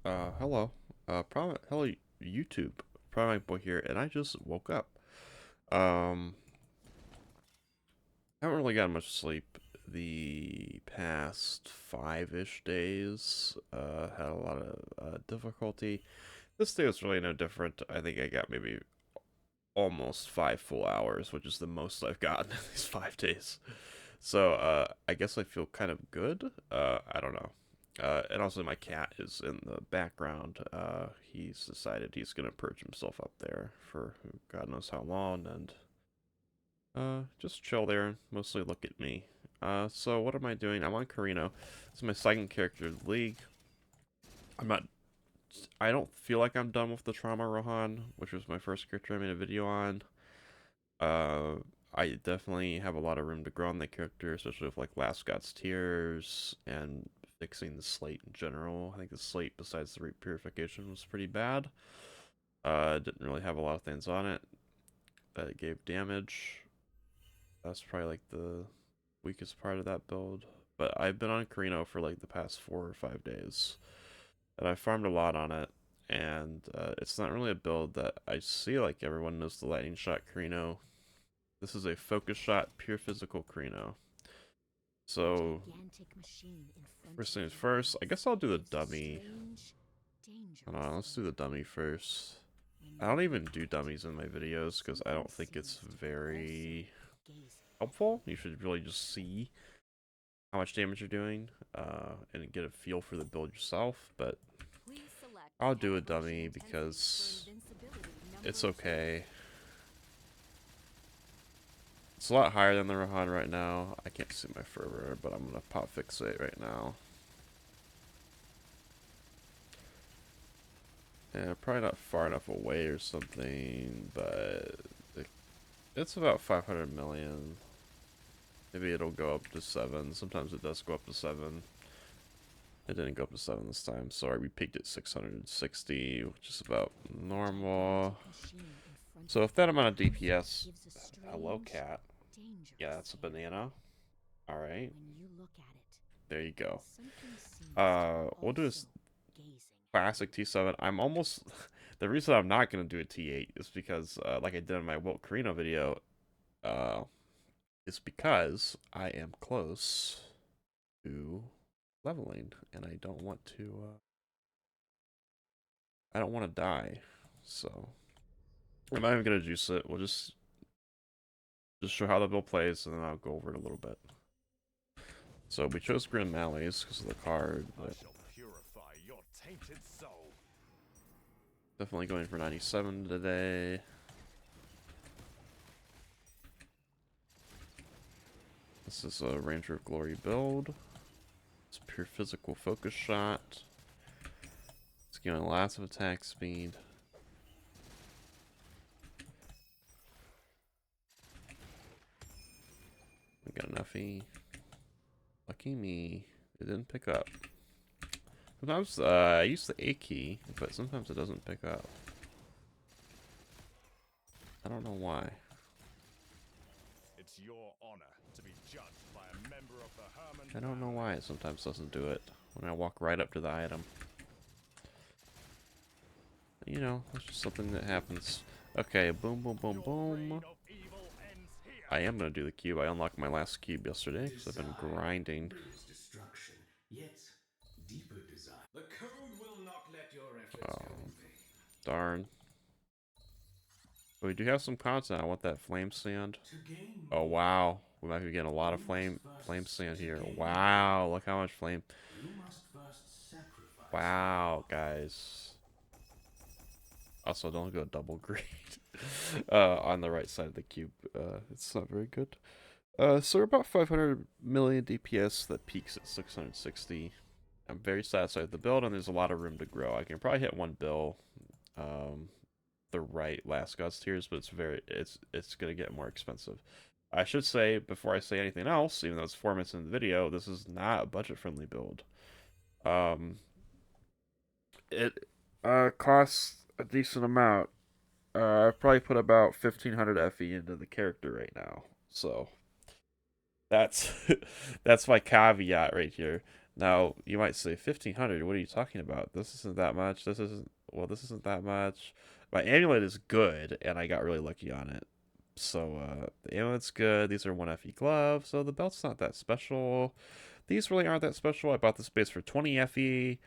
Hello. Hello, YouTube. Probably Boy here, and I just woke up. Um, haven't really gotten much sleep the past 5-ish days. Had a lot of difficulty. This day was really no different. I think I got maybe almost 5 full hours, which is the most I've gotten in these 5 days. So, I guess I feel kind of good. I don't know. And also my cat is in the background. He's decided he's gonna perch himself up there for God knows how long, and just chill there and mostly look at me. So what am I doing? I'm on Carino. It's my second character of the league. I'm not. I don't feel like I'm done with the Trauma Rohan, which was my first character I made a video on. Uh, I definitely have a lot of room to grow on the character, especially with like Last God's Tears and fixing the slate in general. I think the slate, besides the repurification, was pretty bad. Didn't really have a lot of things on it that gave damage. That's probably like the weakest part of that build. But I've been on Carino for like the past 4 or 5 days, and I farmed a lot on it. And it's not really a build that I see like everyone knows the lightning shot Carino. This is a focus shot, pure physical Carino. So, first things first, I guess I'll do the dummy. Hold on, let's do the dummy first. I don't even do dummies in my videos because I don't think it's very helpful. You should really just see how much damage you're doing and get a feel for the build yourself. But I'll do a dummy because it's okay. It's a lot higher than the Rohan right now. I can't see my fervor, but I'm gonna pop fixate right now. Yeah, probably not far enough away or something, but it's about 500 million. Maybe it'll go up to 7. Sometimes it does go up to 7. It didn't go up to 7 this time. Sorry, we peaked at 660, which is about normal. So with that amount of DPS, hello cat. Yeah, that's a banana. Alright. There you go. We'll do this classic T7. I'm almost... The reason I'm not going to do a T8 is because, like I did in my Wilt Carino video, is because I am close to leveling, and I don't want to, I don't want to die, so I'm not even going to juice it. We'll just show how the build plays, and then I'll go over it a little bit. So we chose Grim Malleys because of the card, but definitely going for 97 today. This is a Ranger of Glory build. It's pure physical focus shot. It's giving lots of attack speed. We got enoughy. Lucky me. It didn't pick up. Sometimes I use the A key, but sometimes it doesn't pick up. I don't know why. It's your honor to be judged by a member of the Herman. I don't know why it sometimes doesn't do it when I walk right up to the item. You know, it's just something that happens. Okay, boom, boom, boom, boom. I am gonna do the cube. I unlocked my last cube yesterday because I've been grinding. Oh, darn. But we do have some content. I want that flame sand. Oh wow, we might be getting a lot of flame sand here. Wow, look how much flame. Wow, guys. Also, don't go double green on the right side of the cube. It's not very good. So we're about 500 million DPS that peaks at 660. I'm very satisfied with the build, and there's a lot of room to grow. I can probably hit one bill, the right Last God's Tears, but it's gonna get more expensive. I should say before I say anything else, even though it's 4 minutes in the video, this is not a budget-friendly build. It costs a decent amount. I've probably put about 1500 FE into the character right now, so that's that's my caveat right here. Now, you might say 1500, what are you talking about? This isn't that much. This isn't that much. My amulet is good, and I got really lucky on it. So, the amulet's good. These are 1 FE gloves, so the belt's not that special. These really aren't that special. I bought this base for 20 FE.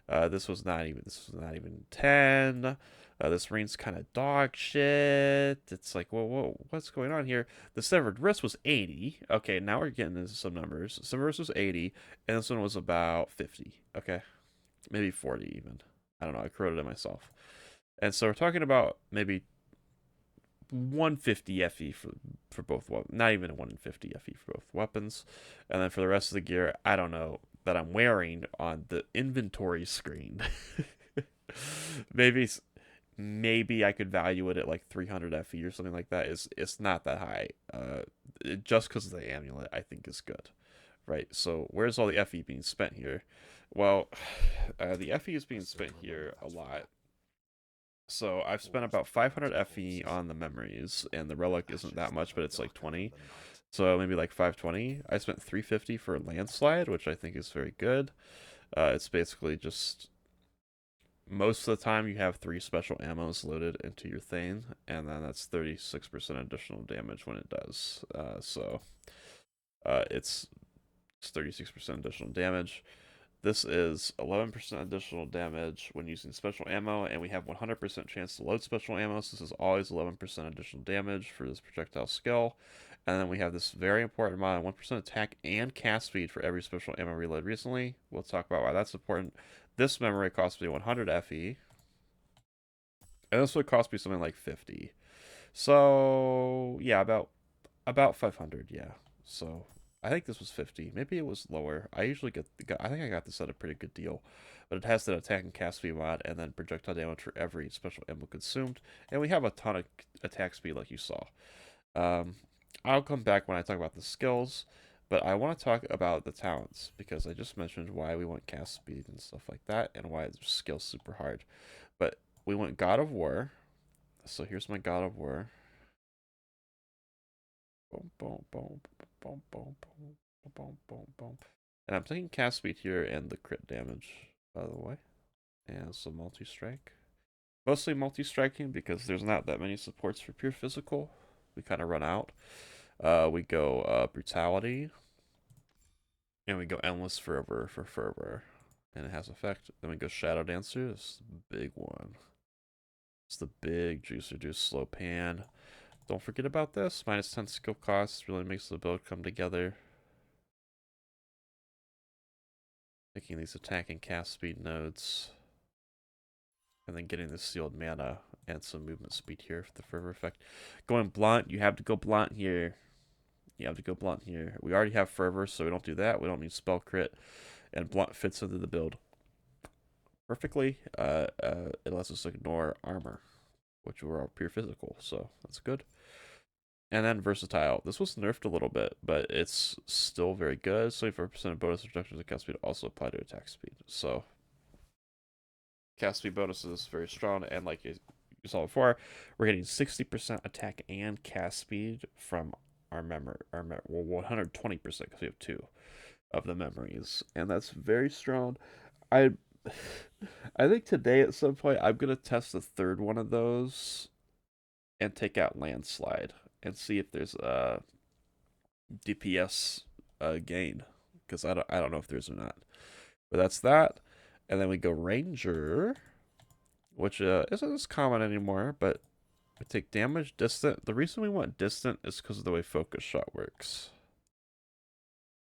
This was not even 10. This ring's kind of dog shit. It's like, what's going on here? The severed wrist was 80. Okay, now we're getting into some numbers. Severed wrist was 80, and this one was about 50. Okay, maybe 40 even. I don't know. I quoted it myself. And so we're talking about maybe 150 FE for both weapons. Not even 150 FE for both weapons. And then for the rest of the gear, I don't know that I'm wearing on the inventory screen. maybe maybe I could value it at like 300 FE or something like that. It's not that high. Just because of the amulet, I think is good, right? So where's all the FE being spent here? Well, the FE is being spent here a lot. So I've spent about 500 FE on the memories, and the relic isn't that much, but it's like 20. So maybe like 520. I spent 350 for landslide, which I think is very good. It's basically just most of the time you have 3 special ammos loaded into your thing, and then that's 36% additional damage when it does. It's 36% additional damage. This is 11% additional damage when using special ammo, and we have 100% chance to load special ammo, so this is always 11% additional damage for this projectile skill. And then we have this very important mod, 1% attack and cast speed for every special ammo reload recently. We'll talk about why that's important. This memory cost me 100 FE, and this would cost me something like 50. So, yeah, about 500, yeah. So, I think this was 50. Maybe it was lower. I usually I think I got this at a pretty good deal. But it has that attack and cast speed mod and then projectile damage for every special ammo consumed. And we have a ton of attack speed like you saw. Um, I'll come back when I talk about the skills, but I want to talk about the talents because I just mentioned why we want cast speed and stuff like that and why the skill's super hard. But we went God of War. So here's my God of War. Boom, boom, boom, boom, boom, boom, boom, boom, boom. And I'm taking cast speed here and the crit damage, by the way. And some multi-strike. Mostly multi-striking because there's not that many supports for pure physical. We kind of run out. We go brutality. And we go endless fervor for fervor. And it has effect. Then we go shadow dancer. This is the big one. It's the big juice reduce slow pan. Don't forget about this. Minus 10 skill cost really makes the build come together. Taking these attack and cast speed nodes. And then getting the sealed mana and some movement speed here for the fervor effect. Going blunt, you have to go blunt here. You have to go blunt here. We already have fervor, so we don't do that. We don't need spell crit. And blunt fits into the build perfectly. It lets us ignore armor, which were all pure physical, so that's good. And then versatile. This was nerfed a little bit, but it's still very good. 74% of bonus reductions and cast speed also apply to attack speed. So cast speed bonus is very strong, and like you saw before, we're getting 60% attack and cast speed from our memory. Well, 120% because we have 2 of the memories, and that's very strong. I I think today at some point I'm gonna test the 3rd one of those and take out landslide and see if there's a DPS gain because I don't know if there's or not. But that's that, and then we go ranger, which isn't as common anymore. But we take damage distant. The reason we want distant is because of the way focus shot works.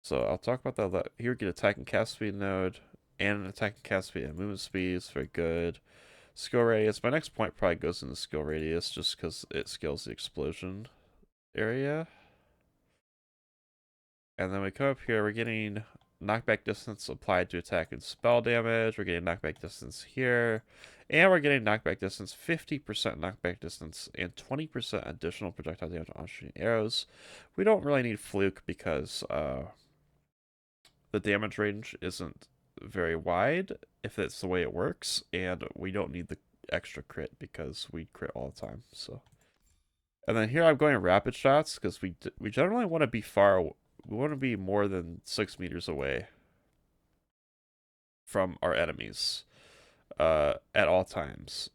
So I'll talk about that here. We get attack and cast speed node and an attack and cast speed and movement speed is very good. Skill radius. My next point probably goes into skill radius just because it scales the explosion area. And then we come up here, we're getting knockback distance applied to attack and spell damage. We're getting knockback distance here. And we're getting knockback distance, 50% knockback distance, and 20% additional projectile damage on shooting arrows. We don't really need fluke because the damage range isn't very wide if it's the way it works. And we don't need the extra crit because we crit all the time. So, and then here I'm going rapid shots because we generally want to be far. We want to be more than 6 meters away from our enemies at all times.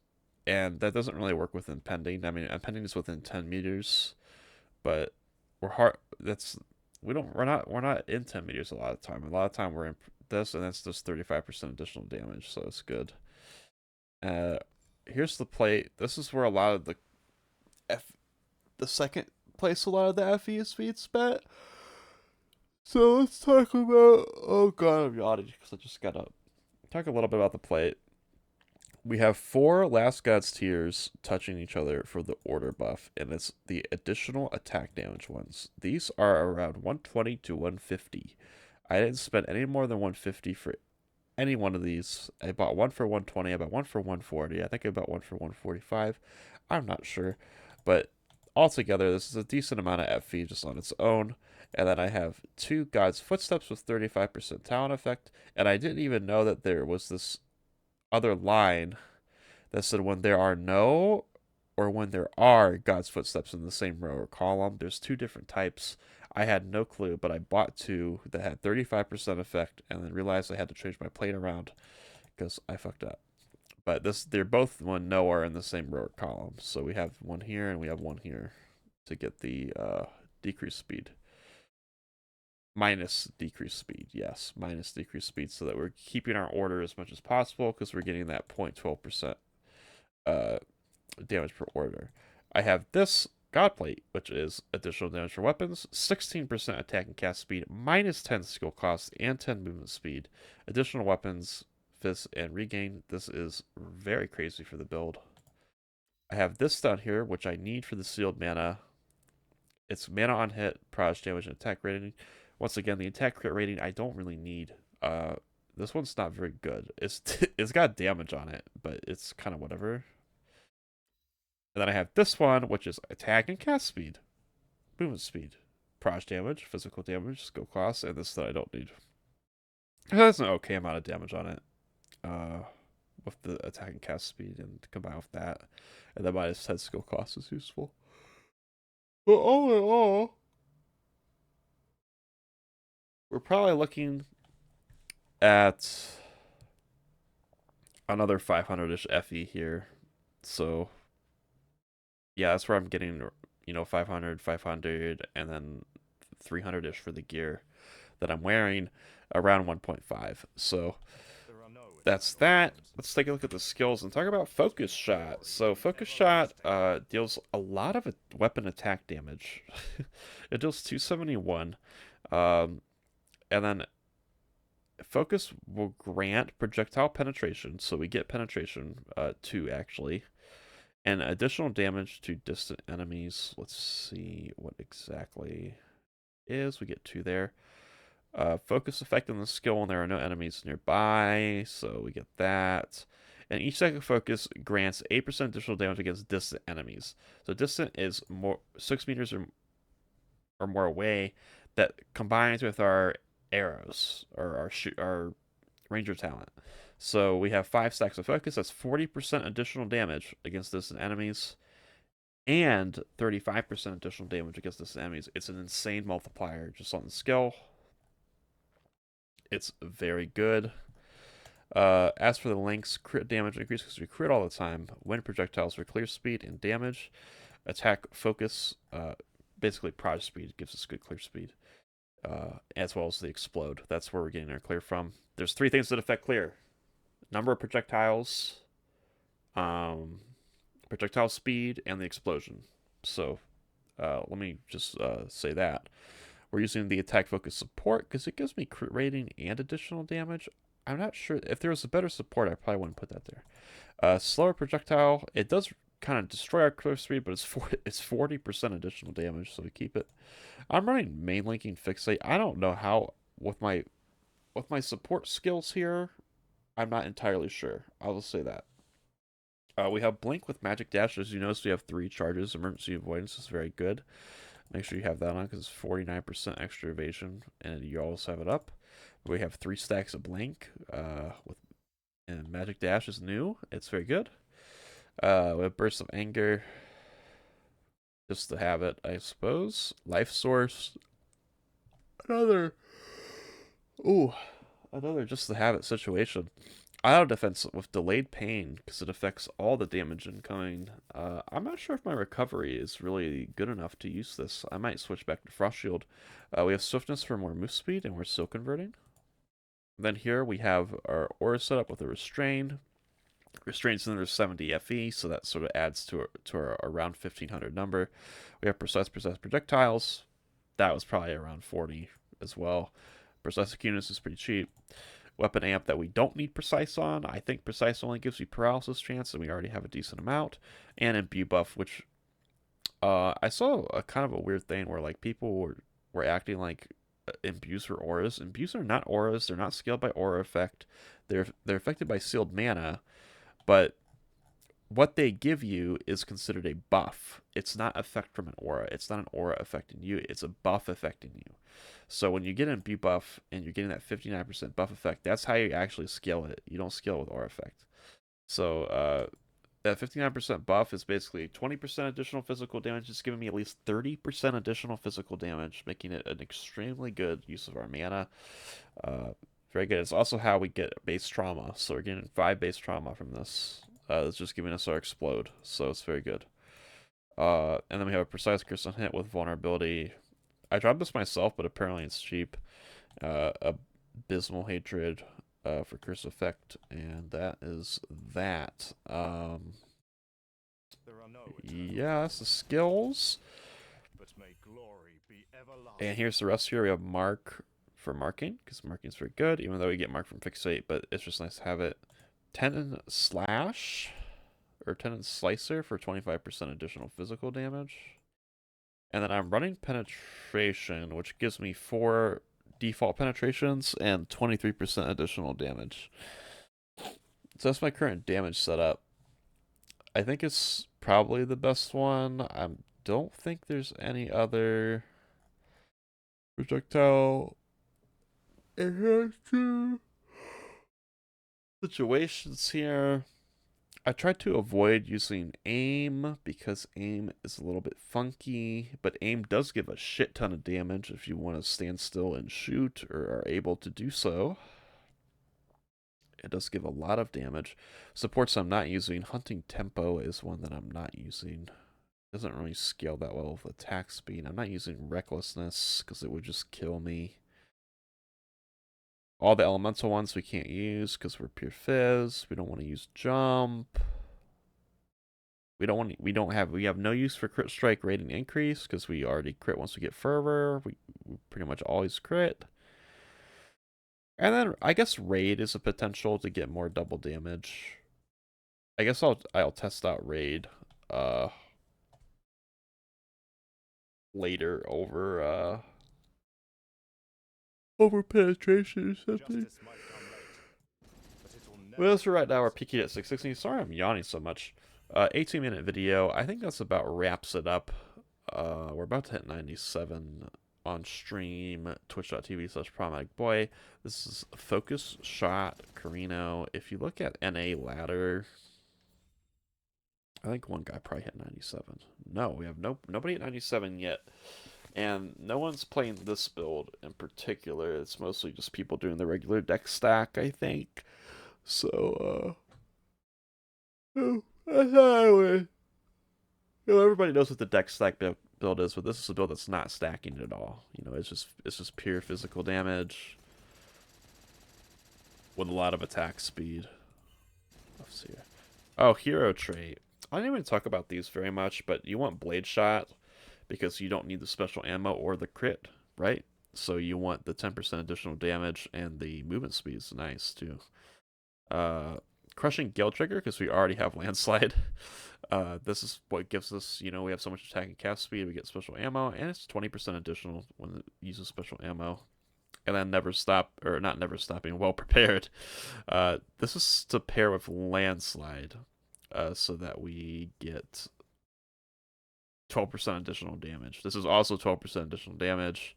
And that doesn't really work with impending. I mean, impending is within 10 meters, but we're hard. That's we're not in 10 meters a lot of time. A lot of time we're in this, and that's just 35% additional damage, so it's good. Uh, Here's the plate. This is where a lot of F, the second place a lot of the FE speed spent. So let's talk about. Oh god, I'm yawning because I just got up. Talk a little bit about the plate. We have 4 Last God's Tears touching each other for the order buff, and it's the additional attack damage ones. These are around 120 to 150. I didn't spend any more than 150 for any one of these. I bought one for 120, I bought one for 140, I think I bought one for 145. I'm not sure. But altogether, this is a decent amount of FV just on its own. And then I have 2 God's Footsteps with 35% talent effect. And I didn't even know that there was this other line that said when there are no or when there are God's Footsteps in the same row or column. There's 2 different types. I had no clue, but I bought 2 that had 35% effect and then realized I had to change my plate around because I fucked up. But they're both when no are in the same row or column. So we have one here and we have one here to get the decreased speed. Minus decreased speed, yes, minus decreased speed, so that we're keeping our order as much as possible because we're getting that 0.12% damage per order. I have this God Plate, which is additional damage for weapons, 16% attack and cast speed, minus 10 skill cost, and 10 movement speed. Additional weapons, Phys, and regain. This is very crazy for the build. I have this down here, which I need for the sealed mana. It's mana on hit, proj damage, and attack rating. Once again, the attack crit rating I don't really need. This one's not very good. It's got damage on it, but it's kind of whatever. And then I have this one, which is attack and cast speed, movement speed, proj damage, physical damage, skill cost, and this that I don't need. It has an okay amount of damage on it. With the attack and cast speed, and combine with that, and then minus 10 skill cost is useful. But all in all, we're probably looking at another 500-ish FE here. So yeah, that's where I'm getting, 500, 500, and then 300-ish for the gear that I'm wearing, around 1.5. So that's that. Let's take a look at the skills and talk about Focus Shot. So Focus Shot deals a lot of weapon attack damage. It deals 271. And then Focus will grant projectile penetration, so we get penetration 2 actually, and additional damage to distant enemies. Let's see what exactly is. We get 2 there. Focus effect on the skill when there are no enemies nearby, so we get that. And each second focus grants 8% additional damage against distant enemies. So distant is more 6 meters or more away. That combines with our arrows or our ranger talent. So we have 5 stacks of focus. That's 40% additional damage against distant enemies, and 35% additional damage against distant enemies. It's an insane multiplier just on the skill. It's very good. As for the links, crit damage increase because we crit all the time. Wind projectiles for clear speed and damage. Attack focus, basically proj speed, gives us good clear speed. As well as the explode. That's where we're getting our clear from. There's 3 things that affect clear: number of projectiles, projectile speed, and the explosion. So let me just say that. We're using the attack focus support because it gives me crit rating and additional damage. I'm not sure if there was a better support. I probably wouldn't put that there. Slower projectile. It does kind of destroy our clear speed, but it's 40% additional damage, so we keep it. I'm running main linking fixate. I don't know how with my support skills here. I'm not entirely sure. I'll just say that. We have blink with magic dash. As you notice, we have 3 charges. Emergency avoidance is very good. Make sure you have that on because it's 49% extra evasion, and you also have it up. We have 3 stacks of blink and magic dash is new. It's very good. We have burst of anger, just to have it, I suppose. Life source, another. Ooh, another just the habit situation. Auto defense with delayed pain because it affects all the damage incoming. I'm not sure if my recovery is really good enough to use this. I might switch back to Frost Shield. We have swiftness for more move speed, and we're still converting. Then here we have our aura setup with a restrain. Restrain's under 70 FE, so that sort of adds to our around 1500 number. We have precise projectiles. That was probably around 40 as well. Precise acuteness is pretty cheap. Weapon amp that we don't need precise on. I think precise only gives you paralysis chance, and we already have a decent amount. And imbue buff, which I saw a kind of a weird thing where like people were acting like imbues were auras. Imbues are not auras. They're not scaled by aura effect. They're affected by sealed mana, but what they give you is considered a buff. It's not effect from an aura. It's not an aura affecting you. It's a buff affecting you. So when you get an imbue buff and you're getting that 59% buff effect, that's how you actually scale it. You don't scale it with aura effect. So that 59% buff is basically 20% additional physical damage. It's giving me at least 30% additional physical damage, making it an extremely good use of our mana. Very good. It's also how we get base trauma. So we're getting 5 base trauma from this. It's just giving us our explode. So it's very good. And then we have a precise crystal hit with vulnerability. I dropped this myself, but apparently it's cheap. Abysmal hatred for curse effect, and that is that. Yeah, that's the skills. But may glory be everlasting. And here's the rest here. We have mark for marking, because marking is very good, even though we get mark from fixate, but it's just nice to have it. Tendon slash, or tendon slicer for 25% additional physical damage. And then I'm running penetration, which gives me 4 default penetrations and 23% additional damage. So that's my current damage setup. I think it's probably the best one. I don't think there's any other projectile situations here. I tried to avoid using aim because aim is a little bit funky, but aim does give a shit ton of damage if you want to stand still and shoot or are able to do so. It does give a lot of damage. Supports I'm not using. Hunting tempo is one that I'm not using. Doesn't really scale that well with attack speed. I'm not using recklessness because it would just kill me. All the elemental ones we can't use because we're pure Phys. We don't want to use jump. We have no use for crit strike rating increase because we already crit once we get fervor. We pretty much always crit. And then I guess raid is a potential to get more double damage. I guess I'll test out raid later over penetration or something. Well, so right now we're peaking at 660. Sorry I'm yawning so much. 18-minute video. I think that's about wraps it up. We're about to hit 97 on stream. Twitch.tv/problematicboy. This is Focus Shot Carino. If you look at NA ladder, I think one guy probably hit 97. No, we have nobody at 97 yet. And no one's playing this build in particular. It's mostly just people doing the regular deck stack, I think. So, I thought I would. Everybody knows what the deck stack build is, but this is a build that's not stacking at all. It's just pure physical damage with a lot of attack speed. Let's see. Oh, hero trait. I didn't even talk about these very much, but you want Blade Shot because you don't need the special ammo or the crit, right? So you want the 10% additional damage, and the movement speed is nice too. Crushing Gale Trigger because we already have Landslide. This is what gives us, we have so much attack and cast speed, we get special ammo, and it's 20% additional when it uses special ammo. And then Well Prepared. This is to pair with Landslide, so that we get 12% additional damage. This is also 12% additional damage,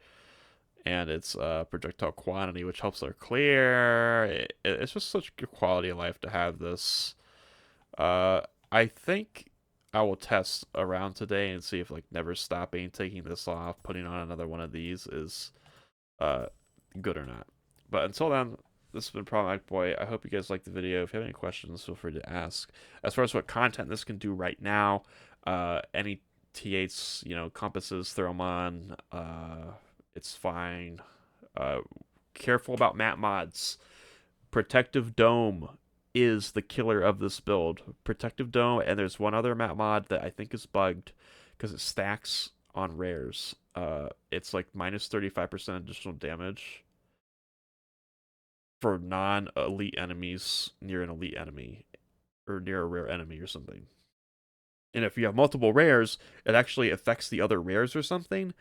and it's projectile quantity, which helps our clear. It's just such good quality of life to have this. I think I will test around today and see if never stopping, taking this off, putting on another one of these is good or not. But until then, this has been Problematic Boy. I hope you guys liked the video. If you have any questions, feel free to ask. As far as what content this can do right now, any T8s, compasses, throw them on. It's fine. Uh, Careful about map mods. Protective Dome is the killer of this build. Protective Dome, and there's one other map mod that I think is bugged because it stacks on rares. It's like minus 35% additional damage for non-elite enemies near an elite enemy or near a rare enemy or something. And if you have multiple rares, it actually affects the other rares or something.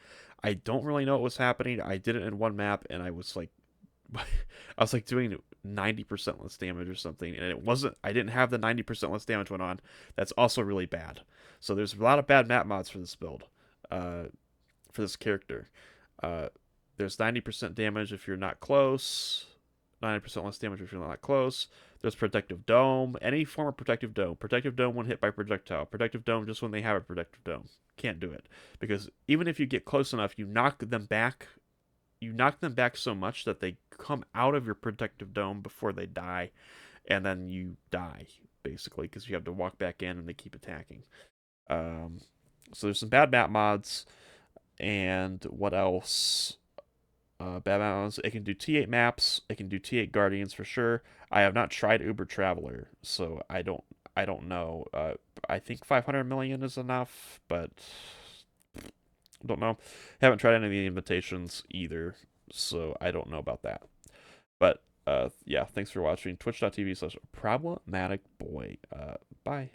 I don't really know what was happening. I did it in one map and I was like doing 90% less damage or something, and it wasn't. I didn't have the 90% less damage went on. That's also really bad. So there's a lot of bad map mods for this build, for this character. There's 90% damage if you're not close. 90% less damage if you're not close. There's Protective Dome. Any form of Protective Dome. Protective Dome when hit by projectile. Protective Dome just when they have a Protective Dome. Can't do it. Because even if you get close enough, you knock them back so much that they come out of your protective dome before they die, and then you die basically because you have to walk back in and they keep attacking. So there's some bad map mods, and what else? Bad map mods. It can do T8 maps. It can do T8 Guardians for sure. I have not tried Uber Traveler, so I don't know. I think 500 million is enough, but don't know. Haven't tried any of the invitations either, so I don't know about that. But yeah, thanks for watching. Twitch.tv/problematicboy. Bye.